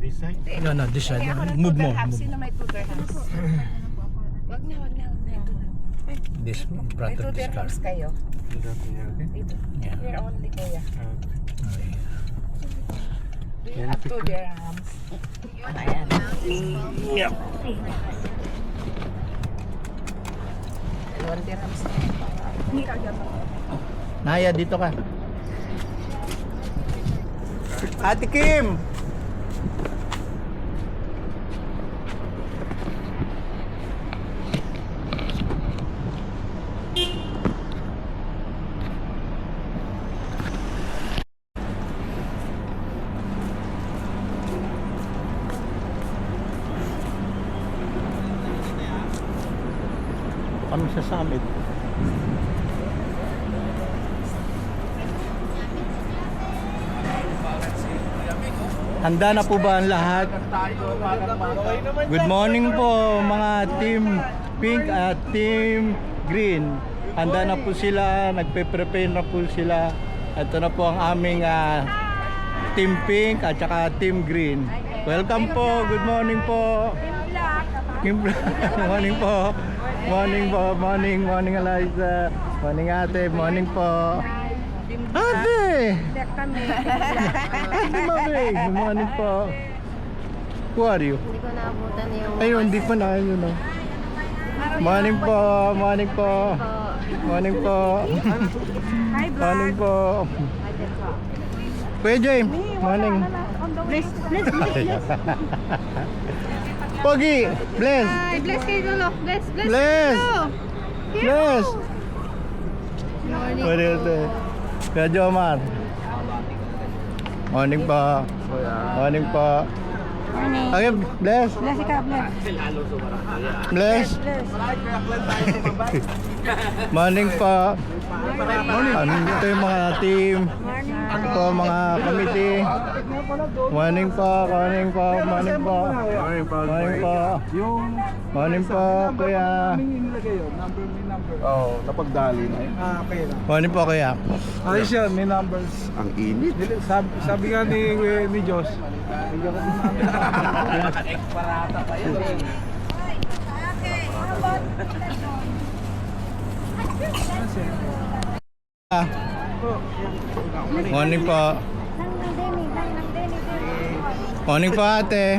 This side? No, no, this side. Kaya ako ng Move Tudor mo. House. Move. Sino may Tudor House? Wag na. Ito na. This May front of this Tudor car. House kayo. Okay. Dito. Yeah. You're only kuya. Okay. Do you have Tudor House? Ayan. Yep. Dalawang dirhams na. Naya, dito ka. Ate Kim! Kami sa summit. Handa na po ba ang lahat? Good morning po mga Team Pink at Team Green. Handa na po sila, nagpe-prepare na po sila. Ito na po ang aming Team Pink at saka Team Green. Welcome po, good morning po. Team Black. Morning po. Morning po, morning Eliza. Morning ate, morning po. Ate! Hindi mami. Good morning po. Who are you? Hindi ko naabutan yung... Ayun, hindi pa na. Ayun, no. Morning po, morning po. Morning po. Hi, Morning po. Kuya James, morning. Bless. Pogi, bless. Ay, bless kayo, Lolo. Bless. Bless. Bless. Morning. Morning ate. Kuya Jomar. Morning po. Morning po. Morning. Okay, bless. Bless ka, bless. Bless. Morning po. Ito yung mga team. Ito po mga committee. Morning po, morning po, morning po. Morning po. Morning po, kuya. Oh, napagdali na yun. Okay lang. Morning po, kuya. Ayos yan, may numbers. Ang init. Sabi nga ni Diyos, Morning po. Morning po, ate.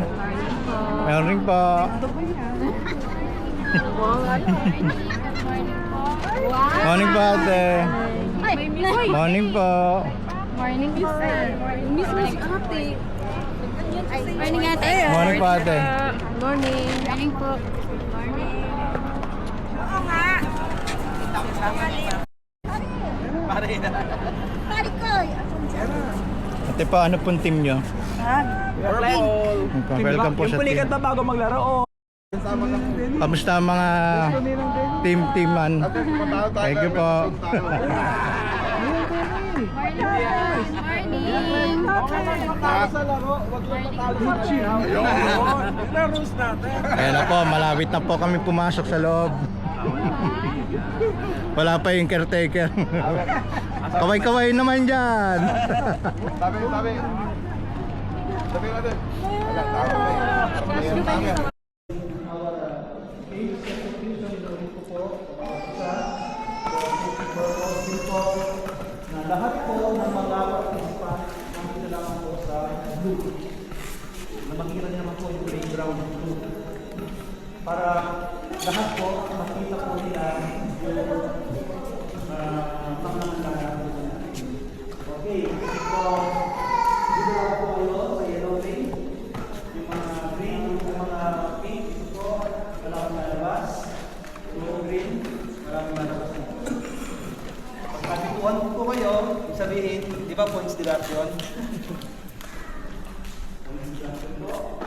Morning po. Morning po, ate. Morning po. Morning po. Miss ate. Morning ate. Morning po, ate. Morning. Morning po. Ate po, ano pong team nyo? Welcome po sa yung pulikat team. na bago maglaro. Oh. Kamusta ang mga team-teaman? Thank you po. Morning. Sa laro, wag lang matalo sa Laros natin. Ayan na po, malapit na po kami pumasok sa loob. Wala pa yung caretaker. Kaway-kaway naman dyan. Tabi natin. Na lahat po ng mga participant nandito lamang po sa blue. Na makikita niyo naman po yung playground blue. Para lahat po makita po nila yung pangangalaga po natin. Okay, so dito lang po kayo sa yellow lane. Yung mga green, yung mga pink, ito po, walang lalabas. Yung green, maraming lalabas na. Pagkabituan po kayo, ibig sabihin, di ba points deduction? Points deduction po.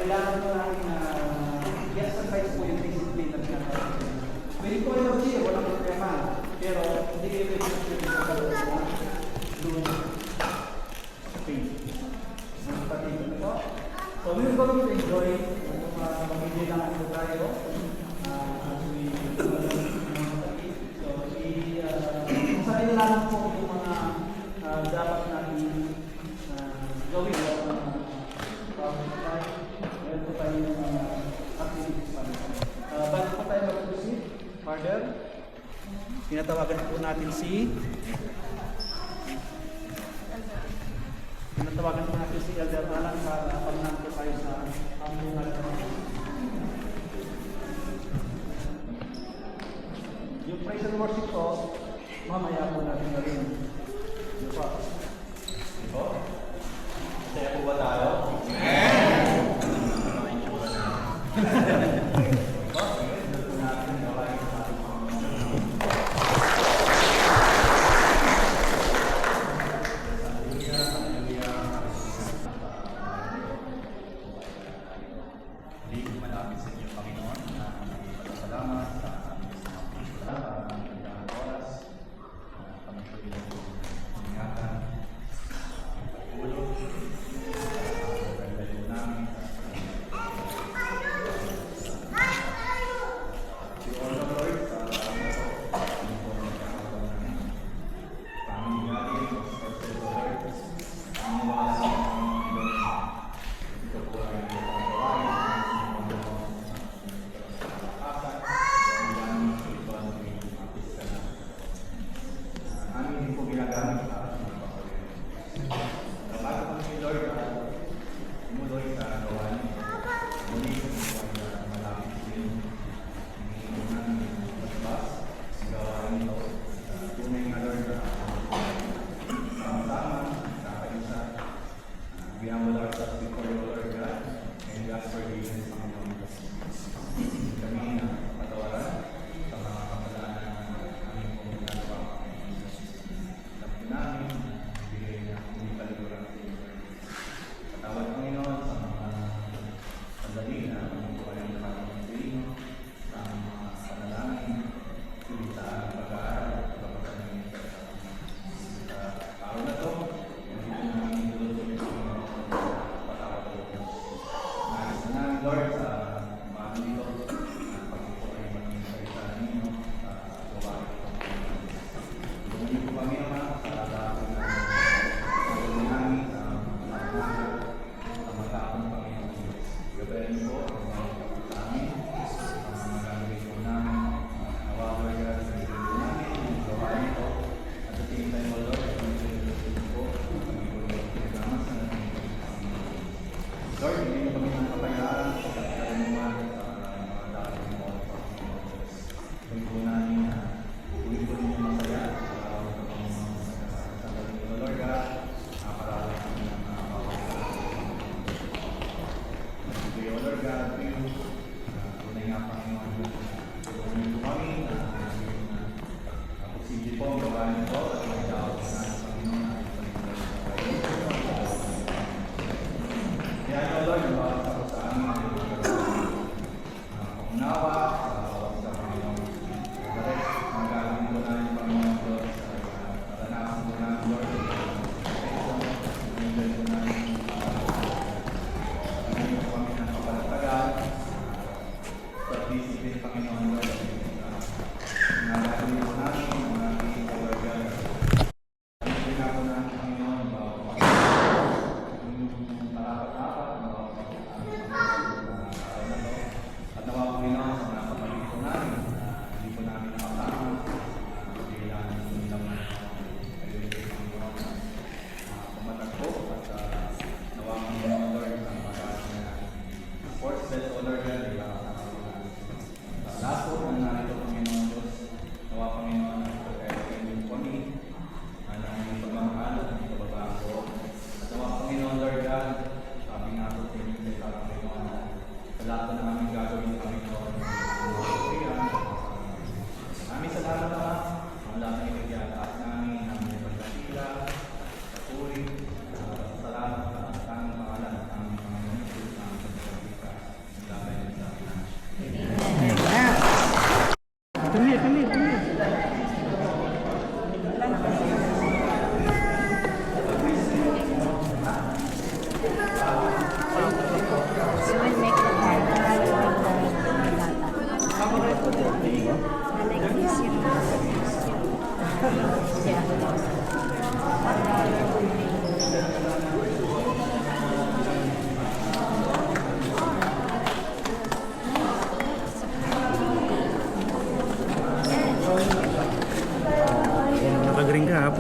Kailangan po natin i-exercise po yung discipline na pinatawag. Pwede po yung mag-cheer, walang problema. Pero hindi kayo pwede mag-cheer sa kaloob na doon sa page. So, we're going to enjoy mag-enjoy lang ang tayo. Sabi na lang po yung mga dapat natin gawin. Tinatawagan po natin si Elder Alan para pagmamahal tayo sa aming yung praise and worship ko, mamaya po natin na rin. Ano pa? Ito? Saya po ba tayo?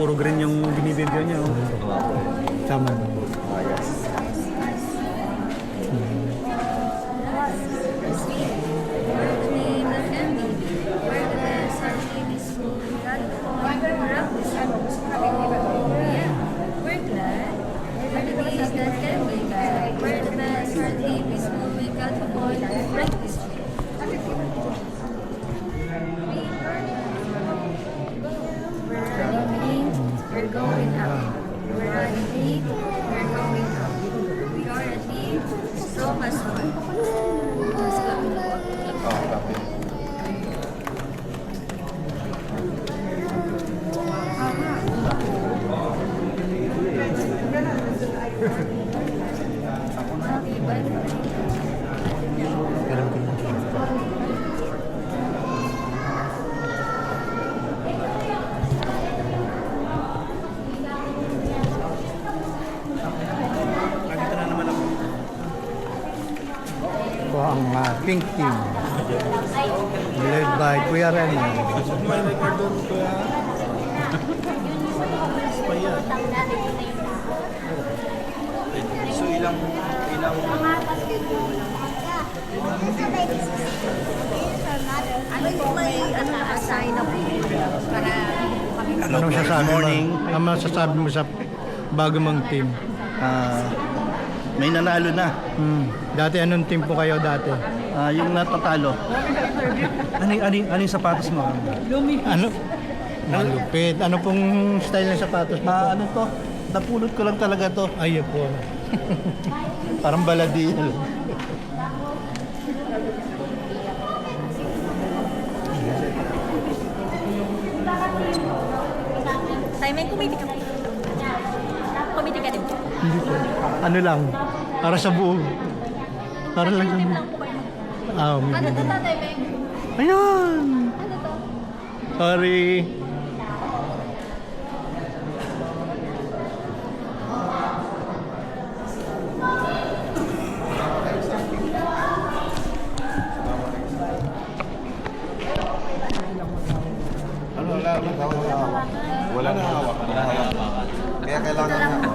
puro green yung binibigyan niya. Oh. Tama. We're going up. We're a team. We're going up. We are a team. Strong as one. Mas kami na po. Oh, copy. Ito ang pink team. Led by Kuya Ren. So ilang Ano yung may assign na po para kami Ano masasabi morning. mo? Ano masasabi mo sa bago mong team? May nanalo na. Dati anong team po kayo dati? Yung natatalo. Ano yung sapatos mo? Ano? Malupit. Ano pong style ng sapatos mo? Ano to? Napulot ko lang talaga to. Ayun po. Parang baladil. Tayo may committee ka. Committee ka din. Hindi po. Ano lang? Para sa buo. Para lang sa buo. Ano to tatay may? Ayan! Ano to? Sorry. Ano, wala na hawak. Kaya kailangan na.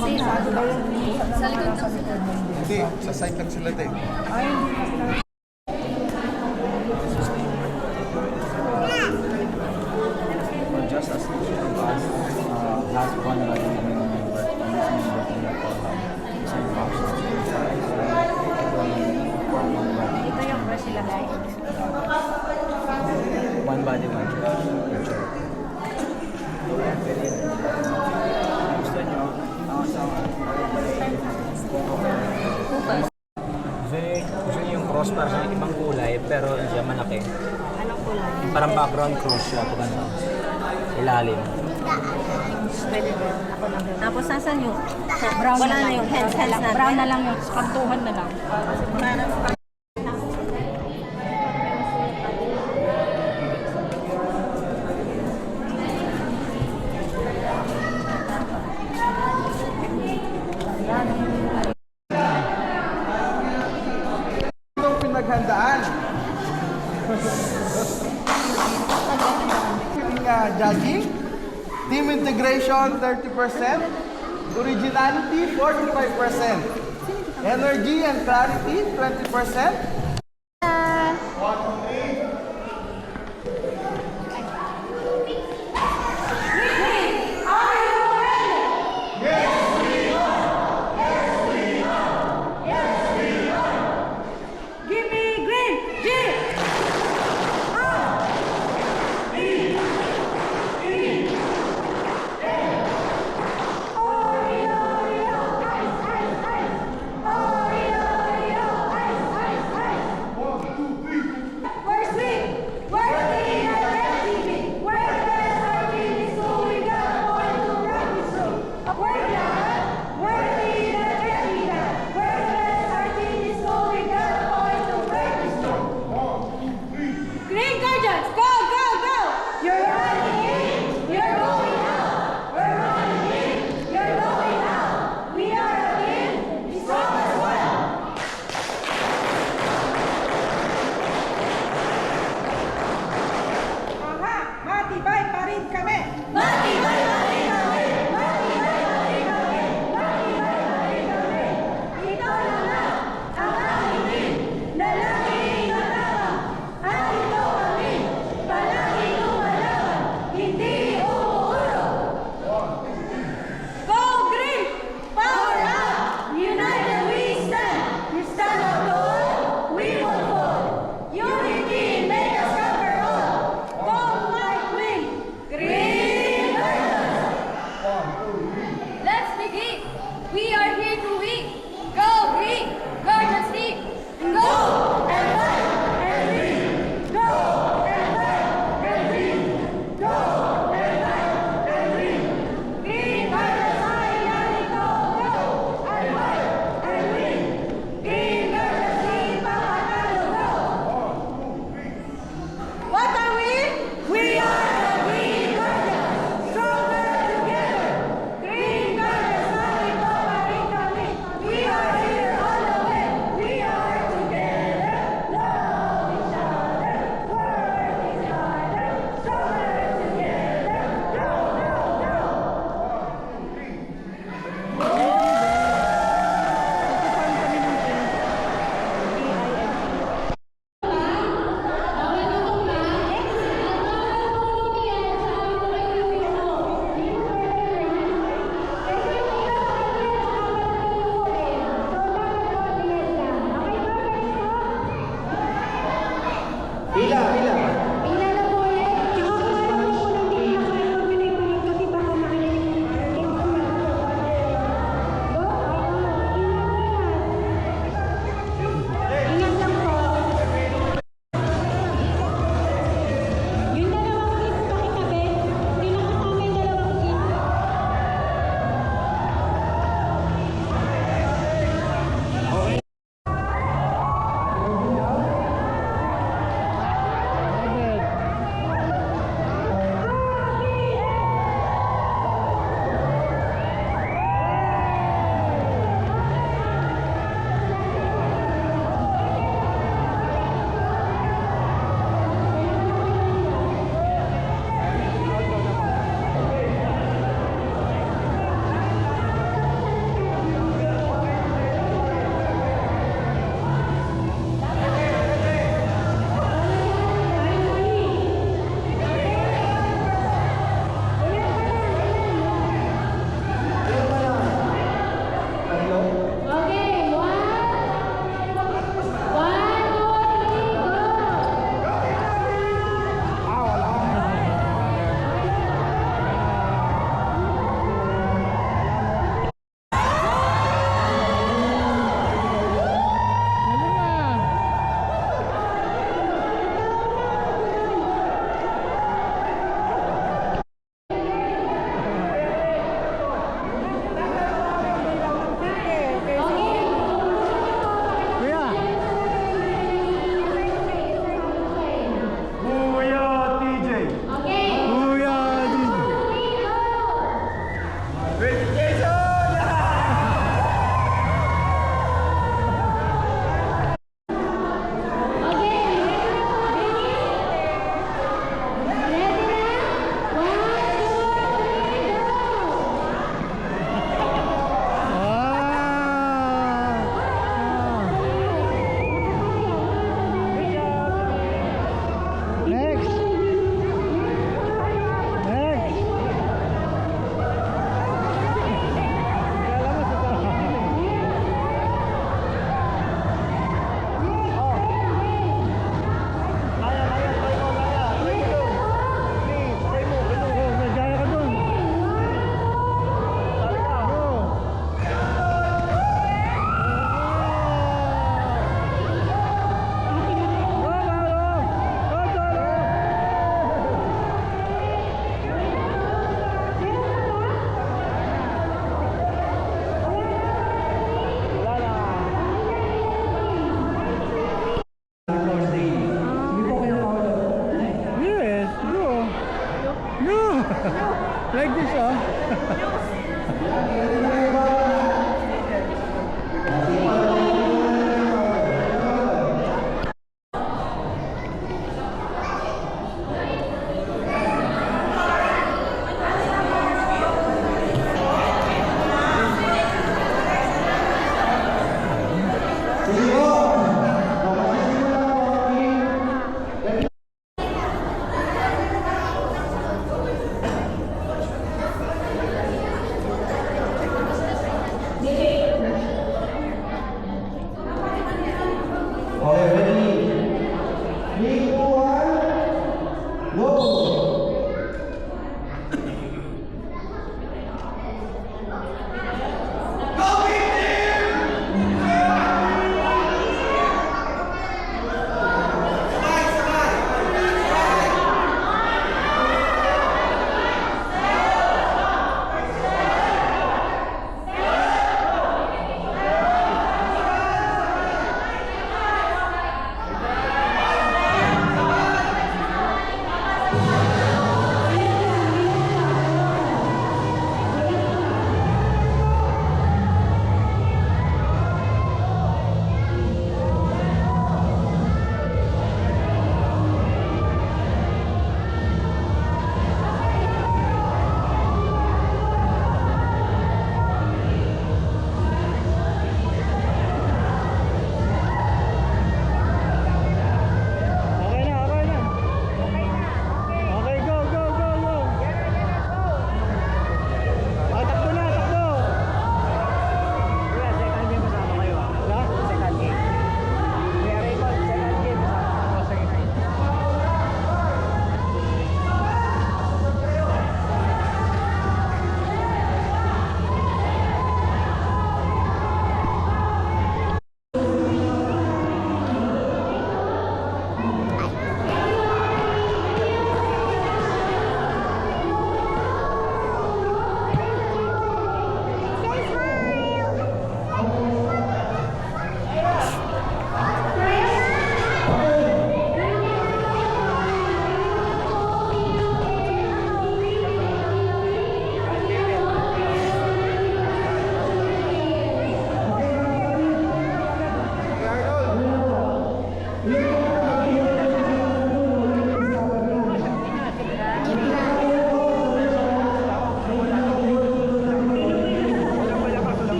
Sa likod ng sila. Hindi, sa site lang sila din. Just as last one na yung member, Ito yung brush sila guys. one body, one Gusto niyo yung crossbar sa ibang kulay pero hindi siya malaki. Anong kulay? Parang background cross siya pag ano. Ilalim. Pwede din. Ako lang din. Tapos nasan yung brown wala na yung hands na. Brown na lang yung kantuhan na lang. Itong pinaghandaan. Judging, team integration 30%, originality 45%, energy and clarity 20%. Okay, ready? 3, 2, 1, go! Okay na, okay na. Okay, go, go, go, go. Ah, takbo na, takbo. Kuya, second game kasama kayo ah. Wala? Second game. Kuya Raymond, second game kasama ko. Sige.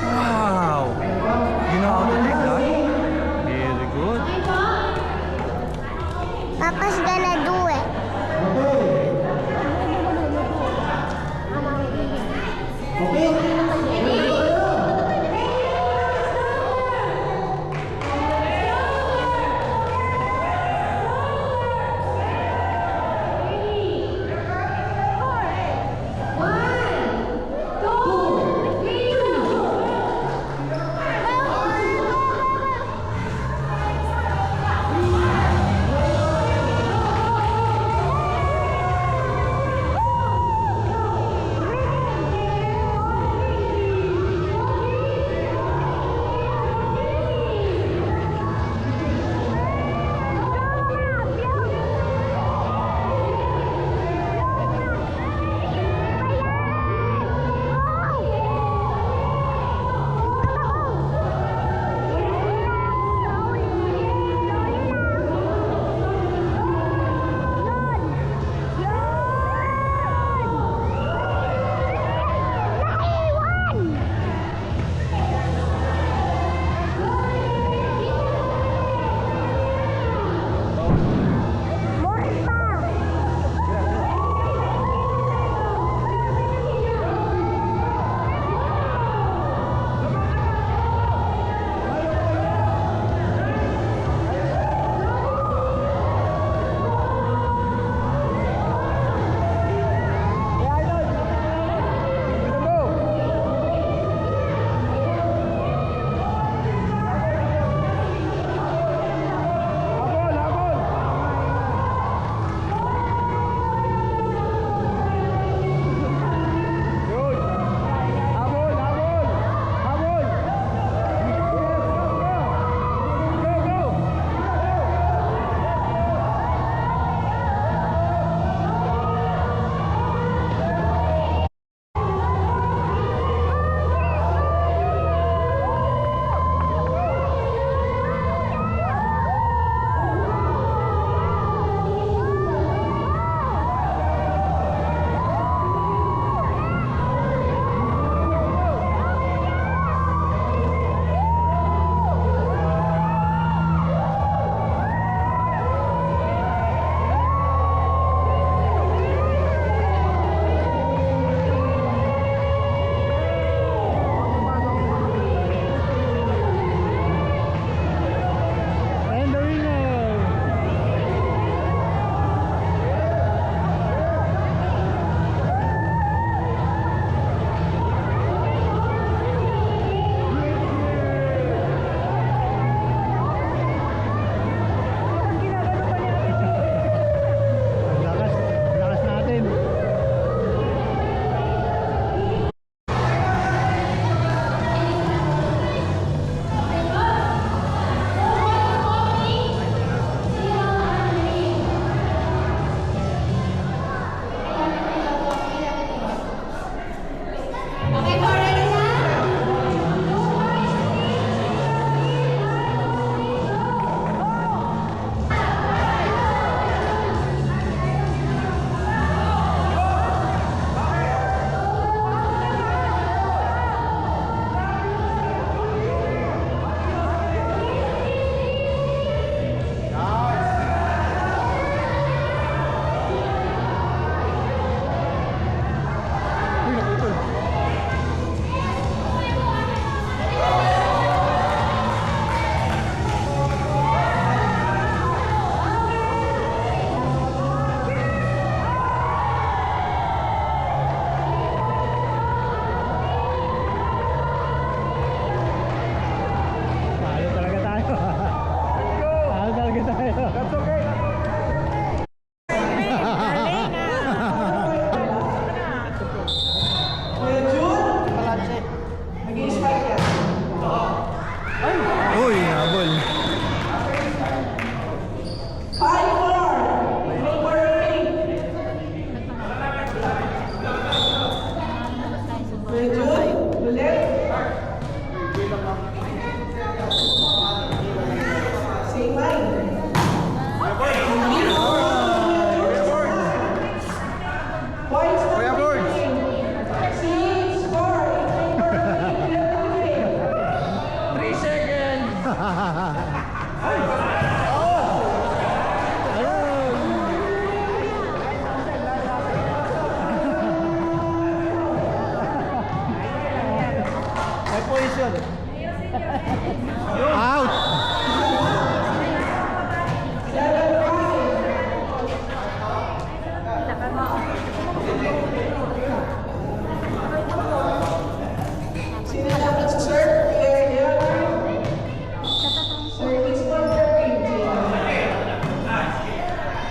Wow! You know how to take that? Very good. Papa's gonna do it.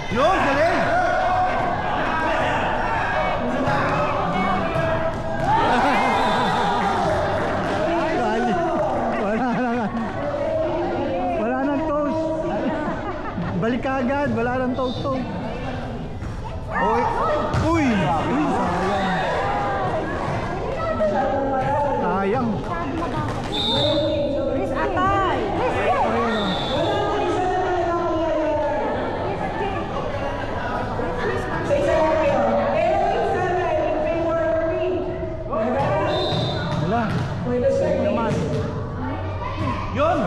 Yun, galing! Bali. Wala nang toast. Balik ka agad, wala nang toast. Uy! Uy! Uy! Sayang! Chris Atay! Wala. Naman. Yun!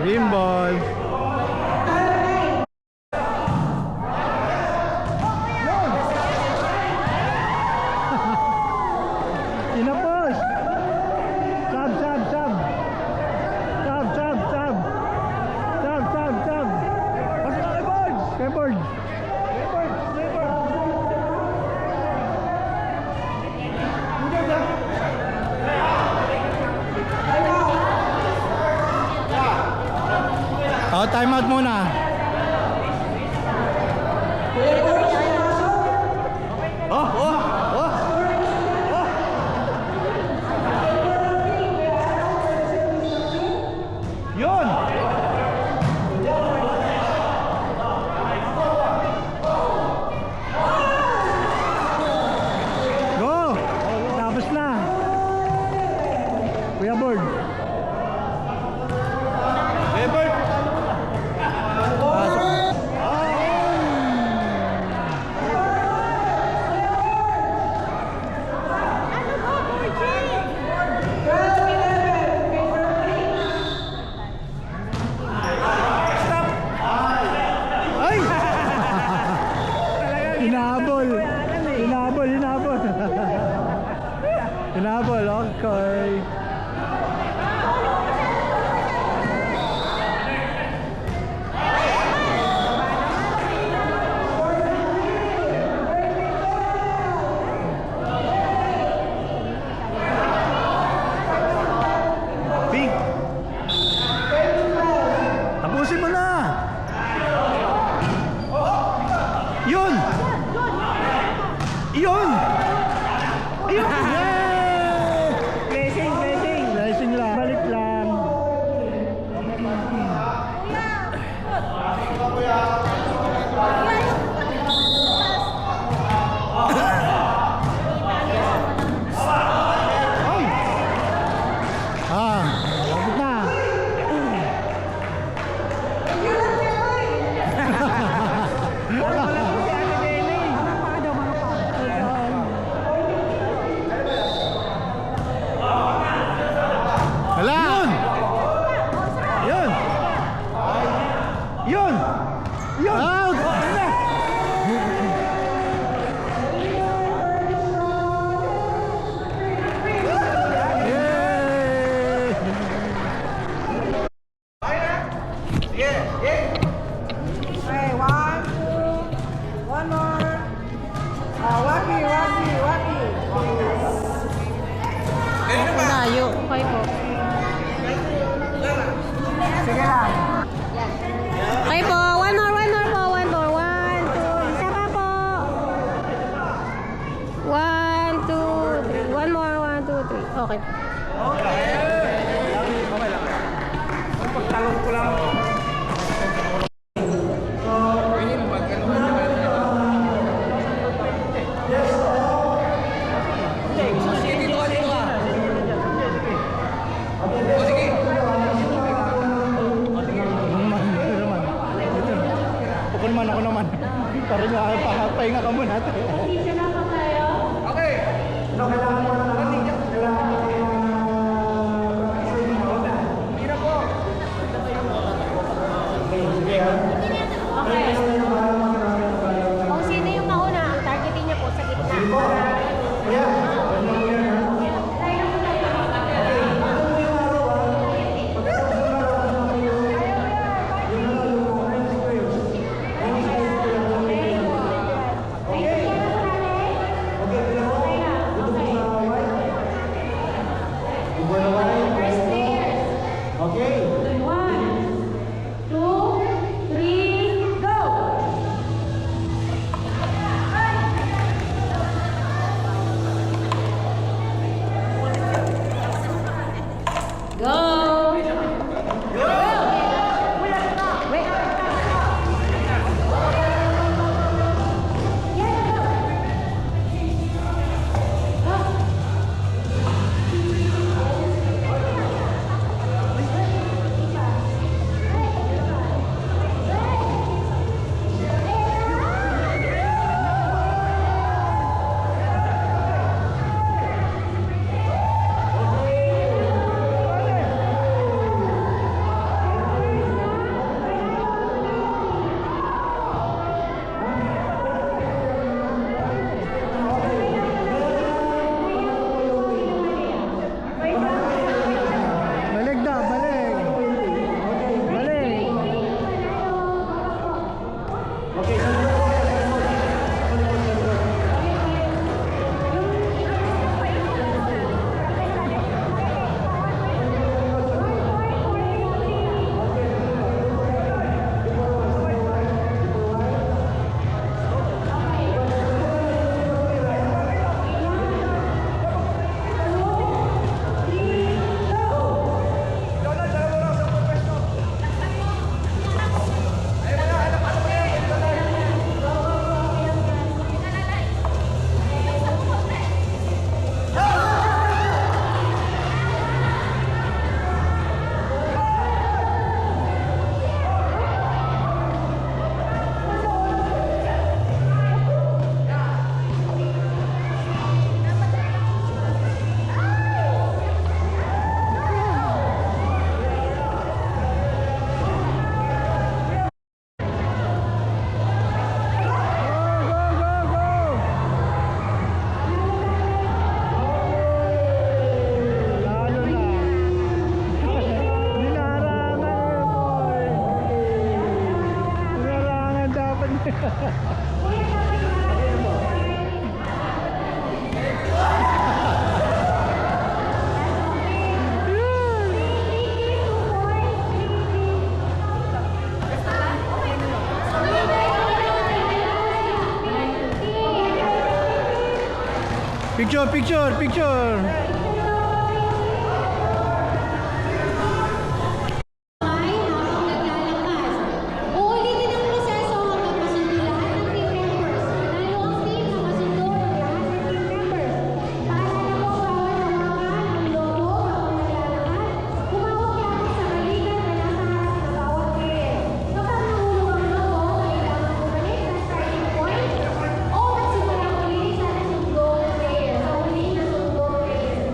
Green ball. Tinapos. Sab, sab, sab. Sab, sab, sab. Sab, sab, sab. Pasok kay board. Kay board. Kay board. Kay board. Oh, time out muna. Oh, oh, oh. Oh. Yun. Go. Tapos na. Kuya Bird. Kuya Bird. Ay! Hinabol. Hinabol, hinabol. Hinabol, okay. Pink. Tapusin mo na. Yun! Yun! Yun! Yay! Blessing, blessing! Blessing lang. Balik lang. Ay! Labot na. Wala! Yun! Yun! Yun! Out! Okay, one, two, one more. Wapi, wapi, wapi. Layo. Okay po. Sige lang. Okay po. One more po. One more. One, two. Isa pa po. One, two, three. One more. One, two, three. Okay. Pagtalong ko lang. pahinga ka muna. Okay. No, kailangan mo na naman. Kailangan mo Hindi na po. Kung sino yung mauna, ang targetin niya po sa gitna. Okay. 1, 2, 3, go! Go! Wait. Balik daw, balik. Balik. Okay. Lalo na. Nilarangan eh, boy. Nilarangan dapat. Picture, picture, picture. Ay, habang naglalakad. Uulitin ang proseso hanggang masundo lahat ng team members. Lalo ang team na masundo ng lahat ng team members. Para na po bawal hawakan ang logo habang naglalakad. Humawak lamang sa balikat na nasa harap ng bawat player. Kapag nahulog ang logo, kailangan bumalik sa starting point o magsimula muli sa nasundong player. Sa huli nasundong player.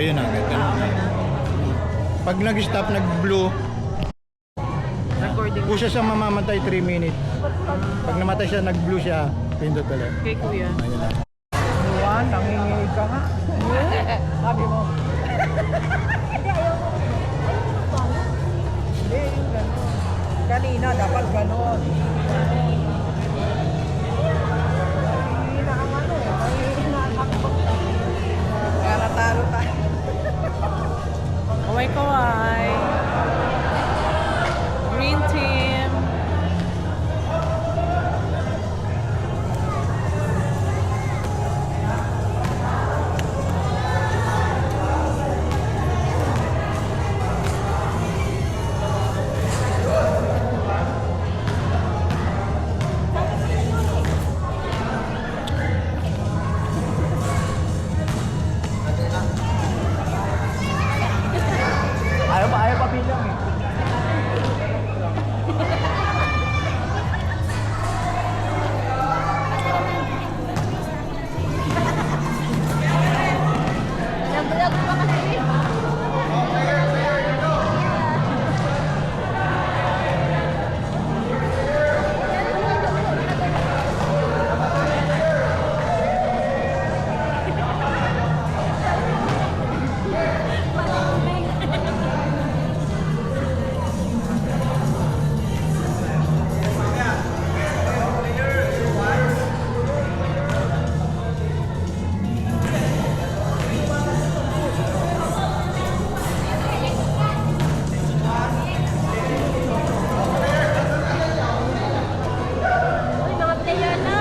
ayun na. Ganun na. Pag nag-stop, nag-blue, Recording kung siya siyang mamamatay 3 minutes. Pag namatay siya, nag-blue siya, pindot ulit. kay Kuya. Ayun na. Juan, nanginginig ka nga. Sabi mo. Hindi, yung gano'n. Kanina, dapat gano'n. Mahihina ang ano eh. Mahihina ang takbo. Kaya natalo tayo. Kaway-kaway. Green team. Ayaw pa bilang eh. Nag-vlog pa kasi. Uy, mga player na.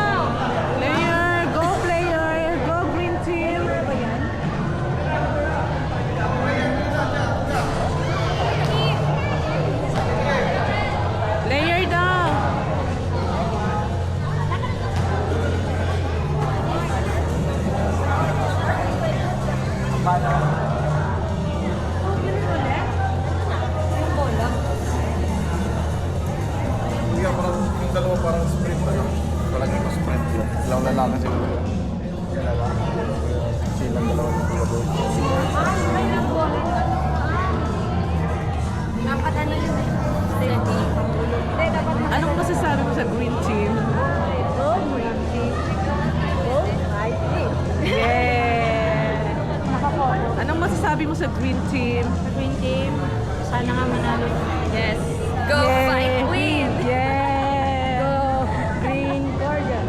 Player, go player, go green team. Player daw. Hindi parang yung dalawa parang sprint na lang. Walang yung sprint. Dalawang lalaki siguro. Dalawa. Silang dalawa ng doon. Dapat ano yun eh. Anong masasabi mo sa green team? Go, green team. Go, white team. Yeah! Nakapono. Anong masasabi mo sa green team? Sa green team, sana nga manalo. Yes. Go, Yay! fight, win! Yeah! Go, green, Gordon.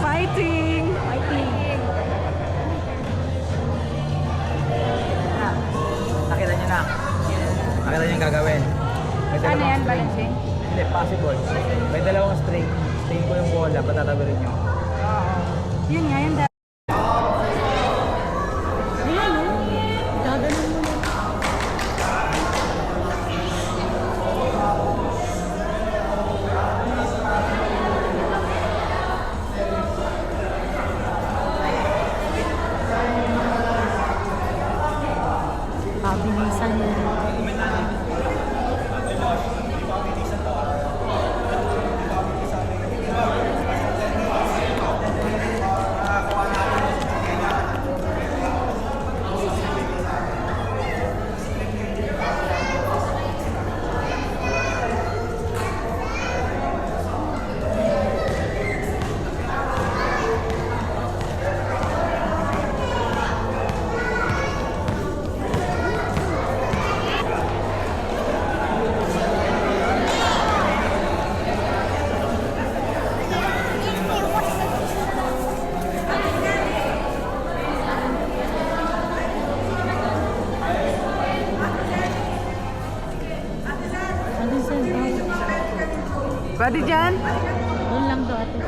Fighting! Fighting. Nakita niyo na. Nakita niyo yung gagawin. May Ano dalawang yan, string. balancing? Hindi, possible. May dalawang string. String ko yung bola, patatabirin niyo. Yun nga, yung Ayan, no? Gaganon mo na. Pabilisan mo. Pwede dyan? Doon lang do ate.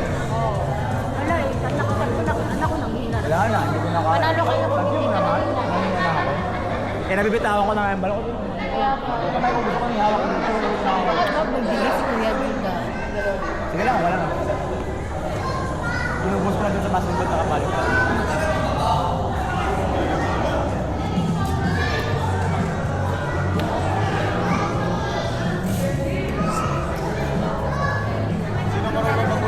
Wala eh, anak ko nang hina. Wala na, hindi ko na kaya. Panalo kayo kung hindi ka na. Kanina na ako. Eh, nabibitawan ko na nga yung bala ko. Kaya pa. Kamay ko gusto ko yung hawak dito. Bakit ba magbigay si Kuya Ganda? Sige lang, wala na. Inubos ko na dun sa basketball na kapalo. Sino marunong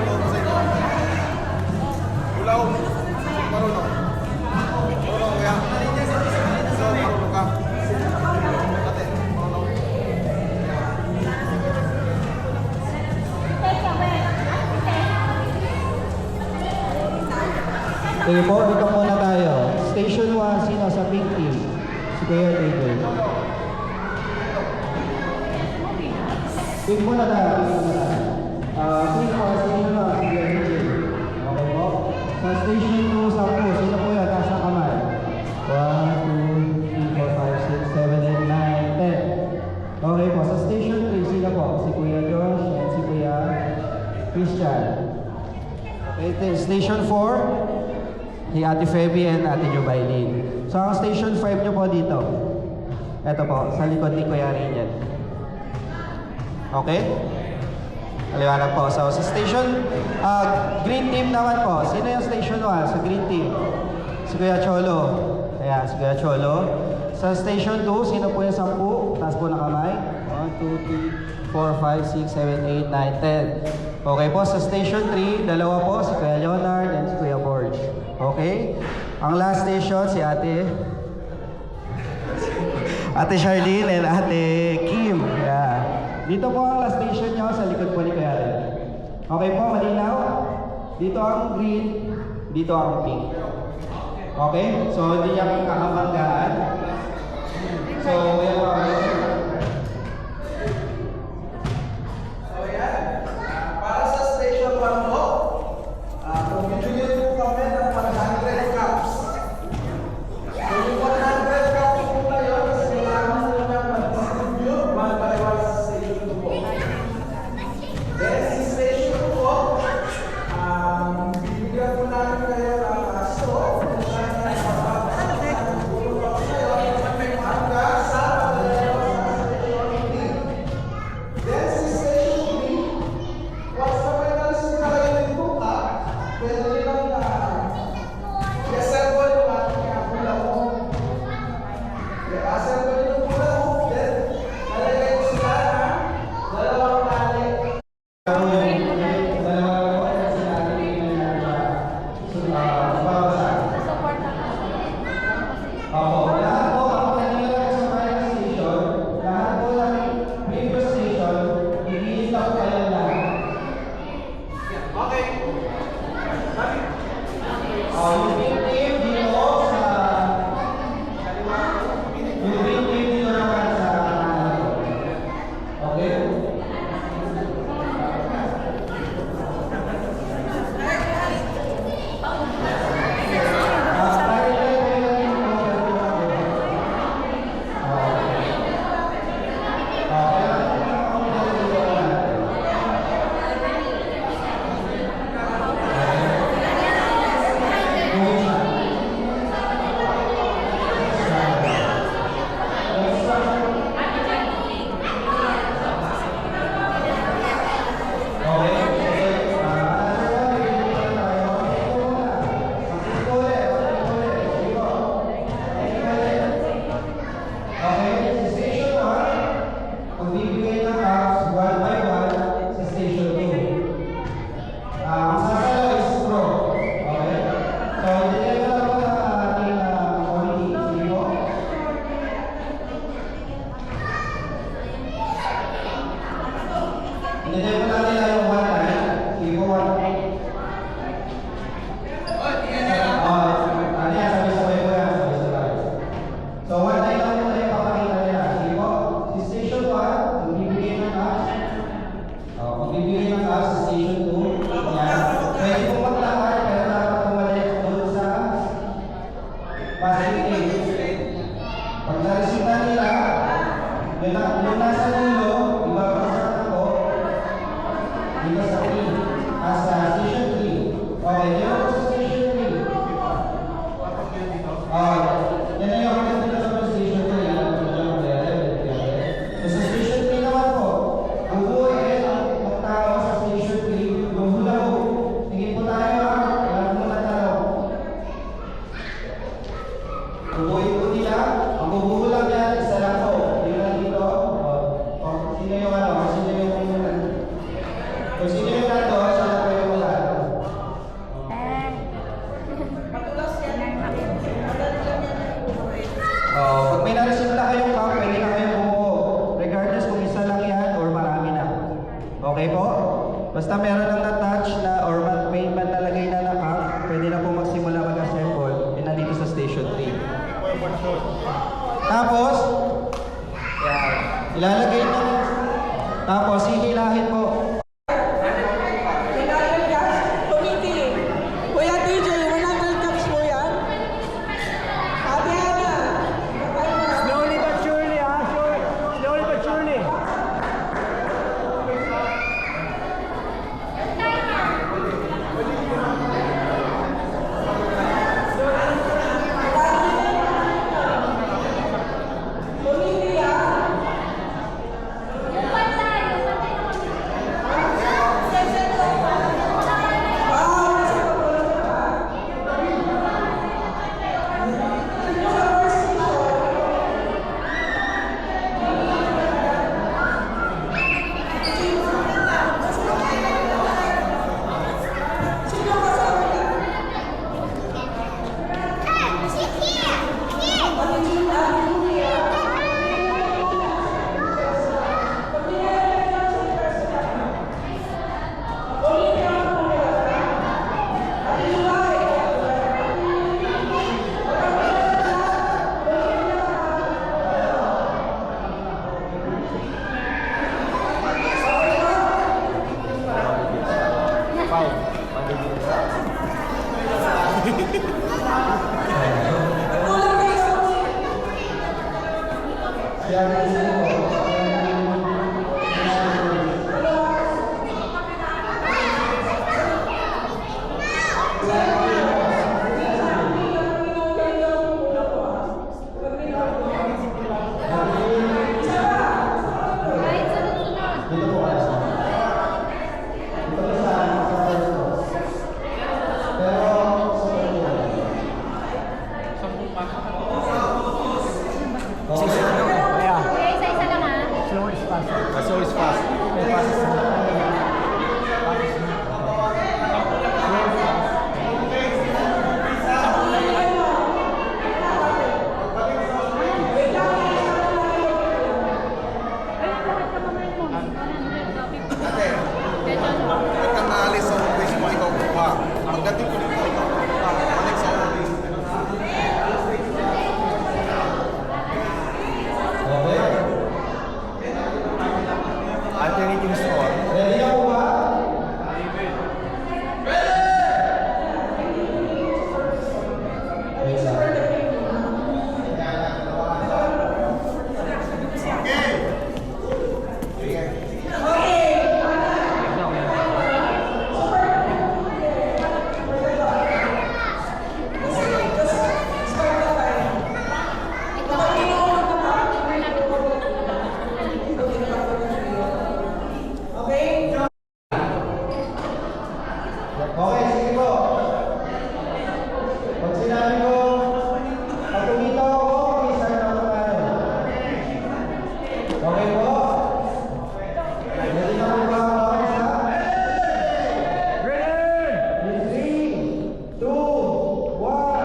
Okay po, dito muna tayo. Station 1, sino sa pink team? Si Kuya David. Pink muna tayo, pink muna tayo. Pink po, station 1, si Kuya David. Okay po. Sa station 2, 10. Sino po yan? Taas ng kamay. 1, 2, 3, 4, 5, 6, 7, 8, 9, 10. Okay po. Sa station 3, sino po? Si Kuya Josh and si Kuya Christian. Okay, station 4, si Ate Feby and Ate Jubailin. So, ang station 5 nyo po dito. Ito po, sa likod ni Kuya Rainier. Okay? Maliwanag po. So, sa station, green team naman po. Sino yung station 1 sa green team? Si Kuya Cholo. Ayan, si Kuya Cholo. Sa station 2, sino po yung 10? Taas po na kamay. 1, 2, 3, 4, 5, 6, 7, 8, 9, 10. Okay po, sa station 3, dalawa po, si Kuya Leonard and si Kuya Borge. Okay? Ang last station, si Ate Charlene and Ate Kim. Yeah. Dito po ang last station nyo, sa likod po ni Kuya Ren. Okay po, malinaw? Dito ang green, dito ang pink. Okay? So, hindi niya kakabanggaan. So, yan po. Para sa station 1 po, kung bibigyan po kami ng 100 cups. So, yung 100 cups po tayo, kasi kailangan po naman mag-distribute one by one sa station 2 po. Then, sa station 2 po, bibigyan po namin kayo ng stove. Pag may na-receive na kayong cup, pwede na kayong bumuo. Regardless kung isa lang yan or marami na. Okay po? Basta meron lang na-touch na or may nalagay na cup, pwede na po magsimula mag Tapos, ilalagay nyo. Tapos, hihilahin po. Committee. Kuya DJ, 100 cups po yan. Ate Ana. Slowly but surely, ha? Slowly but surely. Isa-isa lang ha. Slow is fast. So is fast. Pagka naalis sa office mo, ikaw kuha. Pagdating ko dito, ikaw kuha. Balik sa office. Alternating score. Ready na po ba? Okay, sige po. Pag sinabi ko, pag tumitaw ako, mag-start ako ng ano. Okay po? Ready na po ba ang oras na? Ready! 3, 2, 1.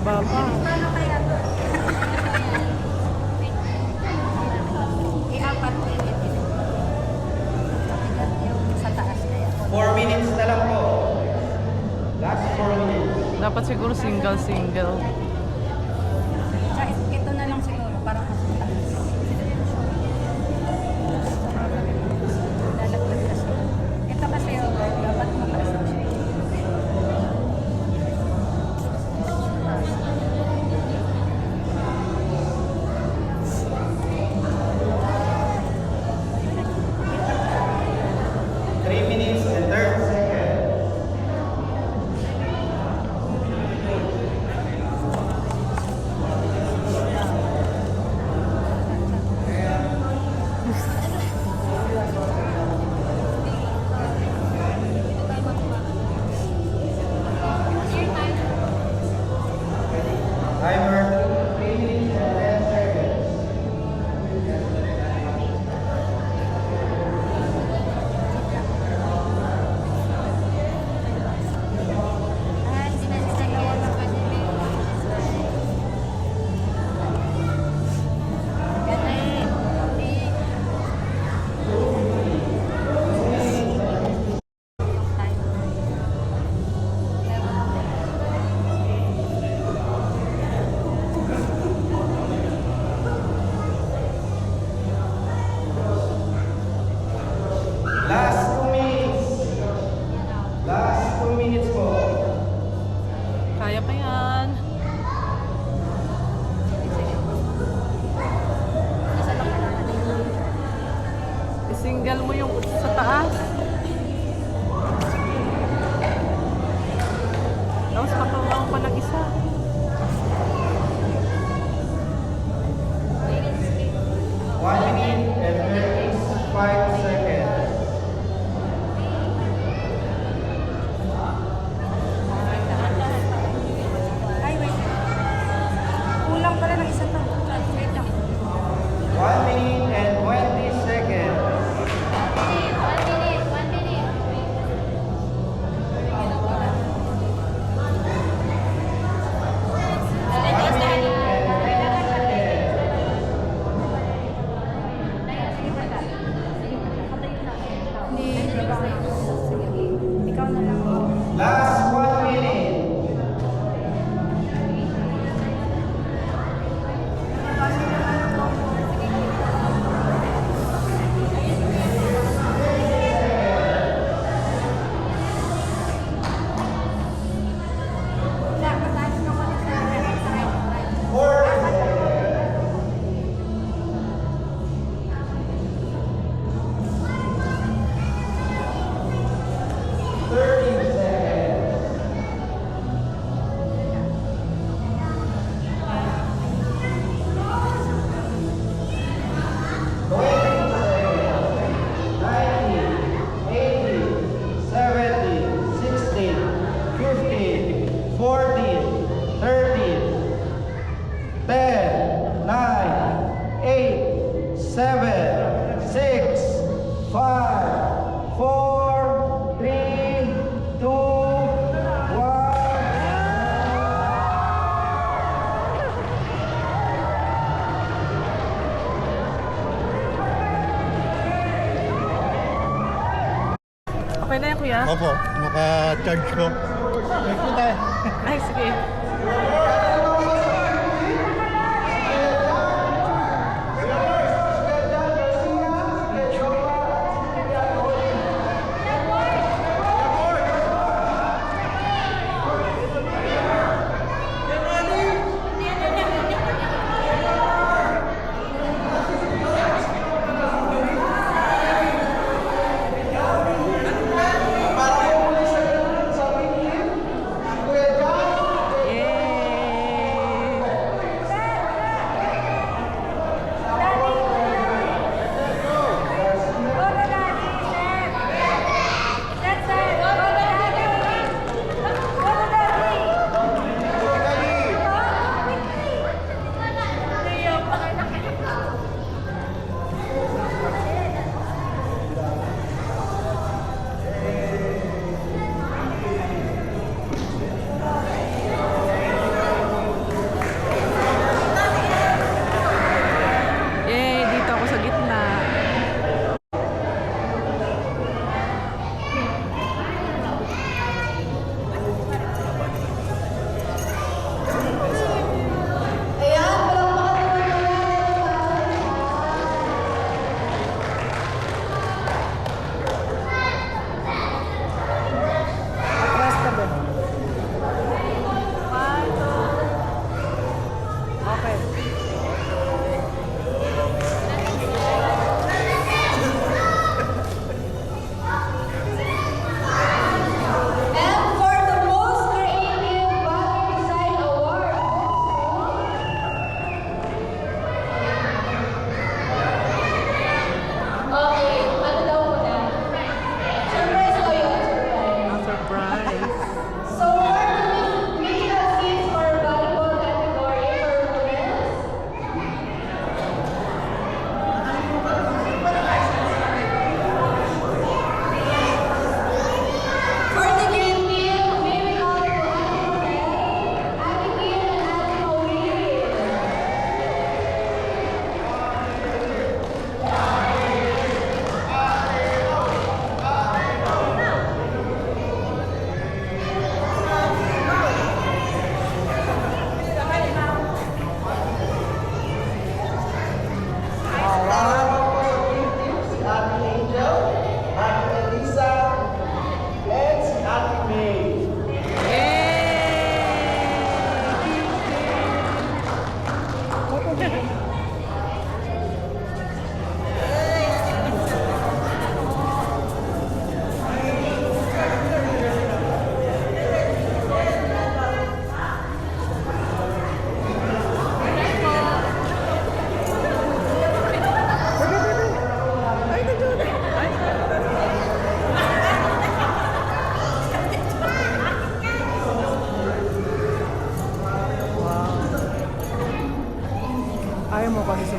Baba pa. Paano kaya to? I-apat ko yun. Yung sa taas kaya. 4 minutes na lang po. Last 4 minutes. Dapat siguro single-single. Tsaka ito na lang siguro para mas mataas. Lalaglag kasi. Ito kasi dapat mataas na siya. Three minutes and 30 seconds. Timer, 3 minutes and 10 seconds. Last 2 minutes. Last 2 minutes po. Kaya pa yan. I-single mo yung sa taas. Tapos patawa pa ng isa. One minute and 35 seconds. Ay, wait. Kulang pala ng isa to. Wait lang. 1 minute and 20 seconds. 1 minute. Ikaw na lang. Last 1 minute. Okay na yan, kuya? Opo, naka-charge ko. Check po tayo. Ay, sige. Yay!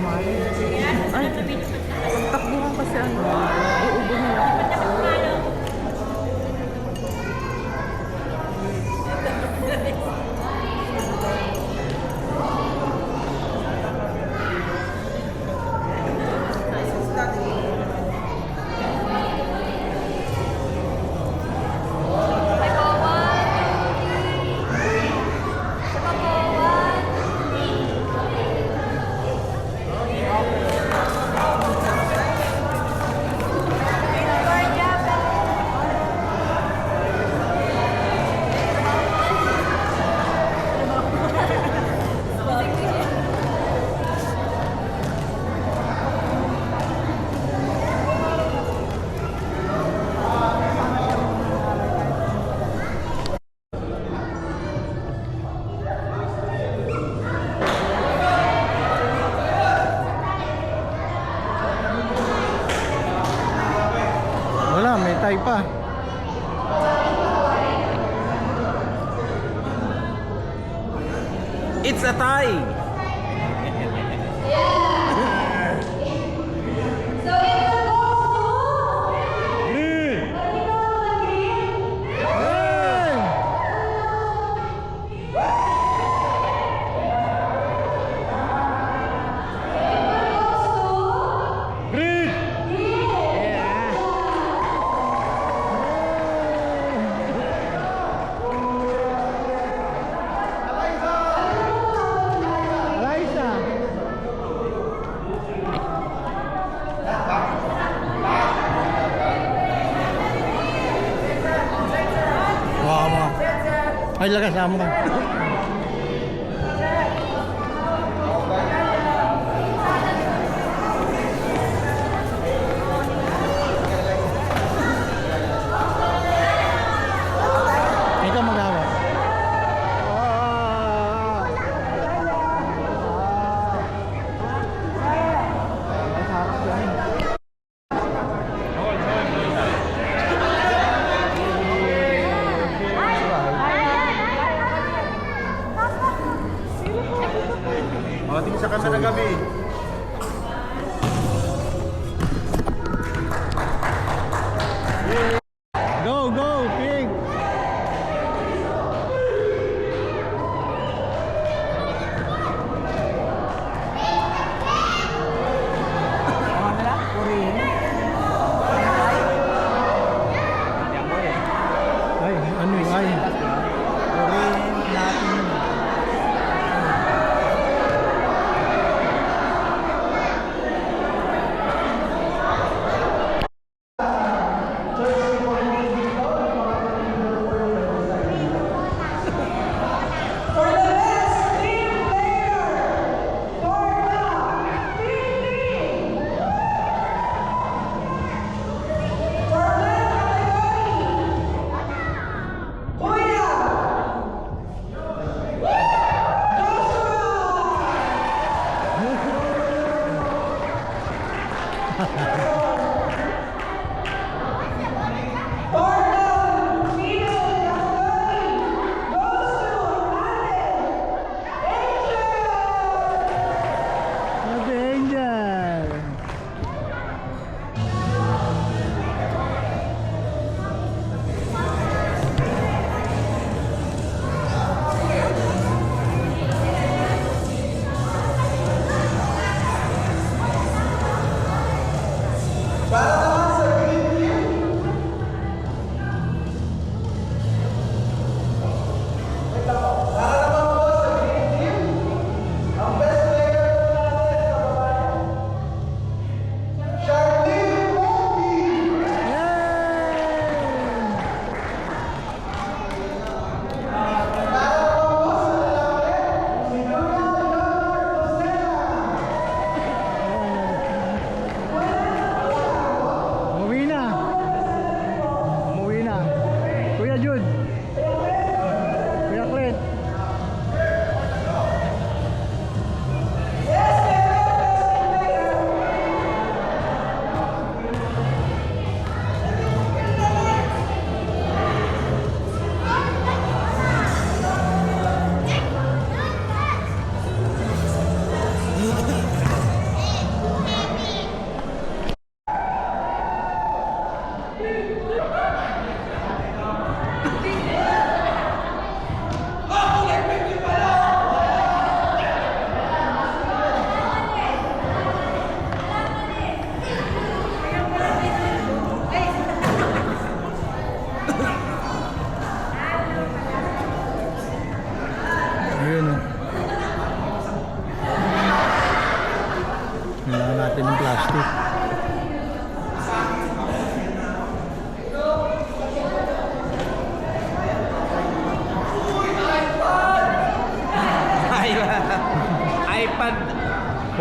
Ay, takbuhan kasi ano, uubo nila. Wala, may tie pa. It's a tie! Ay, lagas, sama ka. Ikaw mag-awak. Mating sa kami na gabi. Go, go, Pink! Ay, ano yun? Ay.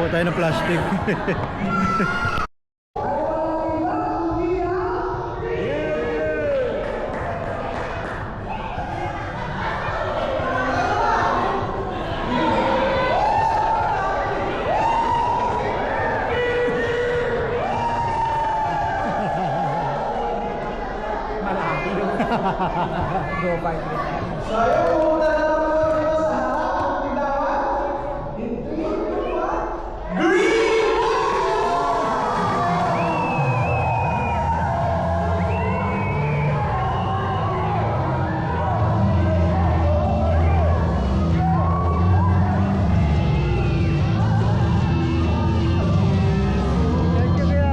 Kuha tayo ng plastic. Go fight. Thank you, kuya.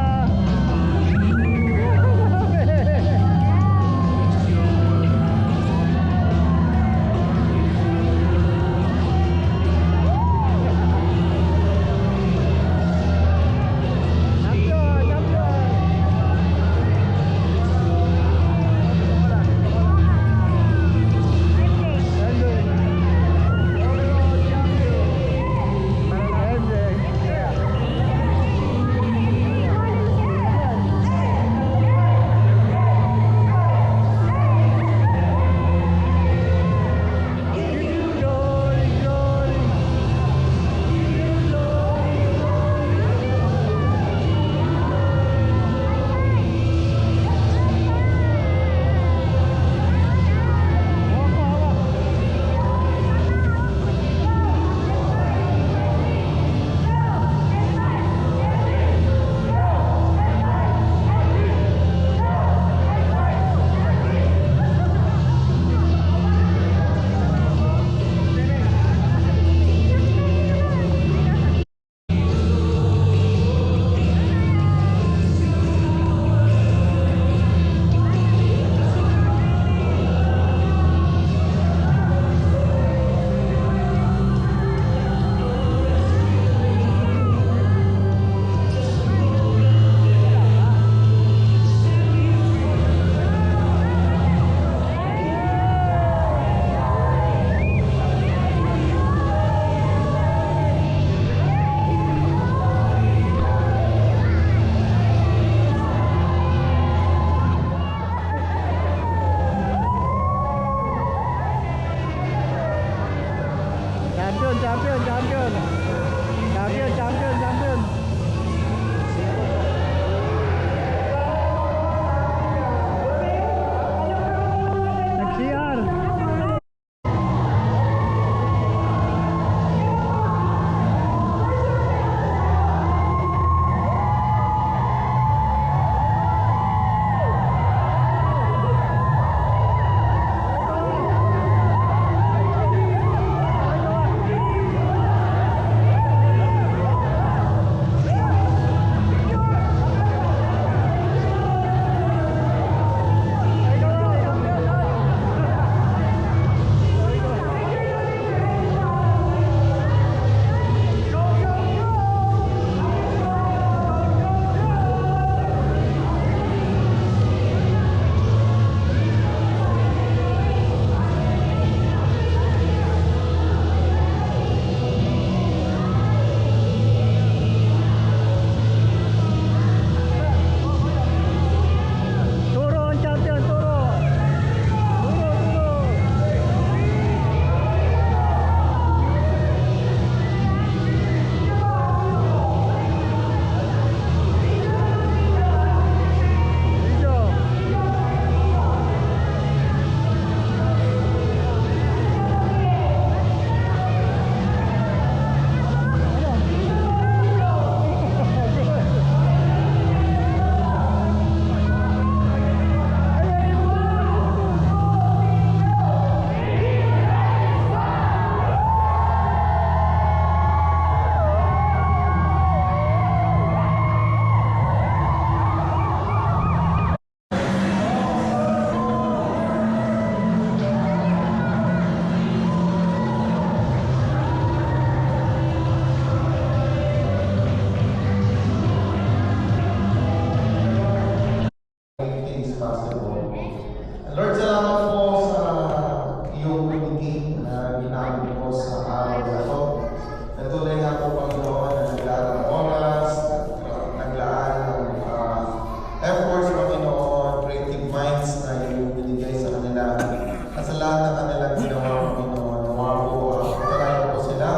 lahat na kanilang ginawa, Panginoon. Nawa po, pagkalayo po sila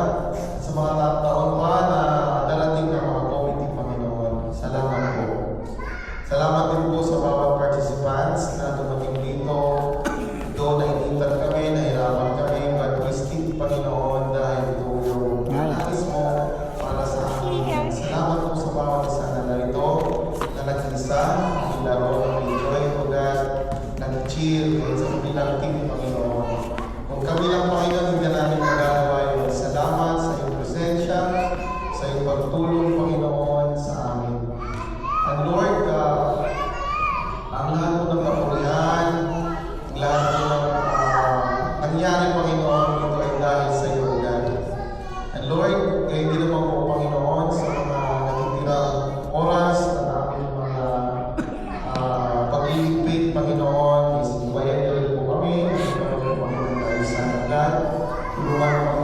sa mga taon pa na darating ng mga committee, Panginoon. Salamat po. Salamat din po sa bawat participants na dumating dito. Doon na initan kami, nahirapan kami, but we still, Panginoon, dahil ito yung nais mo para sa amin. Salamat po sa bawat isa na narito, na nag-isa, naglaro, nag-enjoy po God, nag-cheer, sa kabilang team, Panginoon. Kung kami lang, Panginoon, hindi na namin magagawa yun. Salamat sa iyong presensya, sa iyong pagtulong, Panginoon, sa amin. And Lord, ang lahat po ng kapurihan, ang lahat po ng nangyari, Panginoon, ito ay dahil sa iyo, God. And Lord, kayo din naman po, Panginoon, sa mga natitirang oras na namin mga pagliligpit, Panginoon, isibayan niyo rin po kami, Panginoon, dahil sa God, tulungan po